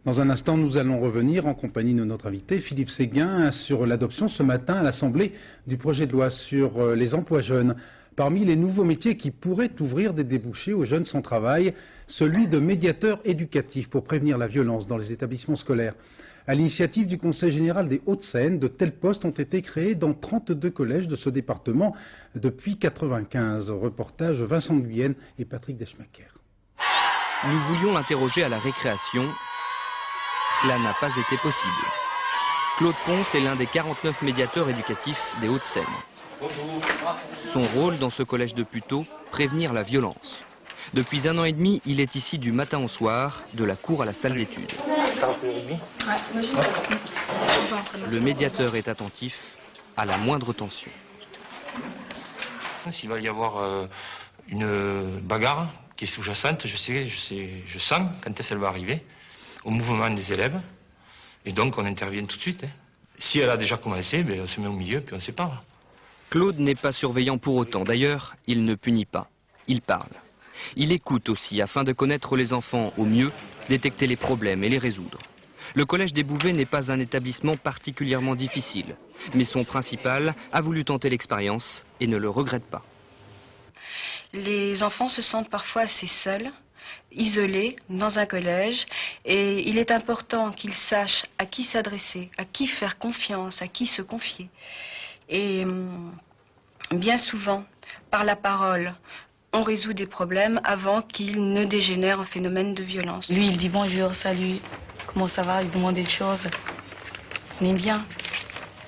Dans un instant, nous allons revenir en compagnie de notre invité Philippe Séguin sur l'adoption ce matin à l'Assemblée du projet de loi sur les emplois jeunes. Parmi les nouveaux métiers qui pourraient ouvrir des débouchés aux jeunes sans travail, celui de médiateur éducatif pour prévenir la violence dans les établissements scolaires. À l'initiative du Conseil général des Hauts-de-Seine, de tels postes ont été créés dans 32 collèges de ce département depuis 1995. Reportage Vincent Guyenne et Patrick Deschmaker. Nous voulions l'interroger à la récréation. Cela n'a pas été possible. Claude Ponce est l'un des 49 médiateurs éducatifs des Hauts-de-Seine. Son rôle dans ce collège de Puteaux, prévenir la violence. Depuis 1 an et demi, il est ici du matin au soir, de la cour à la salle d'études. Le médiateur est attentif à la moindre tension. S'il va y avoir une bagarre qui est sous-jacente, je sens quand elle va arriver, au mouvement des élèves, et donc on intervient tout de suite. Si elle a déjà commencé, on se met au milieu, puis on sépare. Claude n'est pas surveillant pour autant. D'ailleurs, il ne punit pas. Il parle. Il écoute aussi afin de connaître les enfants au mieux, détecter les problèmes et les résoudre. Le collège des Bouvets n'est pas un établissement particulièrement difficile, mais son principal a voulu tenter l'expérience et ne le regrette pas. Les enfants se sentent parfois assez seuls, isolés dans un collège, et il est important qu'ils sachent à qui s'adresser, à qui faire confiance, à qui se confier. Et bien souvent, par la parole, on résout des problèmes avant qu'ils ne dégénèrent en phénomène de violence. Lui, il dit bonjour, salut, comment ça va, il demande des choses. On aime bien.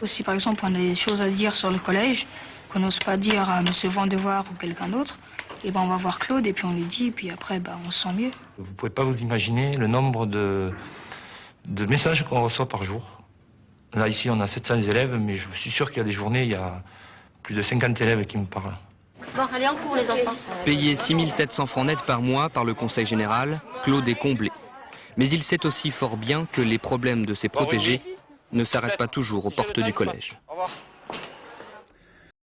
Aussi, par exemple, on a des choses à dire sur le collège, qu'on n'ose pas dire à M. Vandevoir ou quelqu'un d'autre. Et on va voir Claude et puis on lui dit, et puis après, on se sent mieux. Vous ne pouvez pas vous imaginer le nombre de messages qu'on reçoit par jour. Là, ici, on a 700 élèves, mais je suis sûr qu'il y a des journées, il y a plus de 50 élèves qui me parlent. Bon, allez en cours les enfants. Payé 6 700 francs nets par mois par le Conseil général, Claude est comblé. Mais il sait aussi fort bien que les problèmes de ses protégés ne s'arrêtent pas toujours aux portes du collège. Au revoir.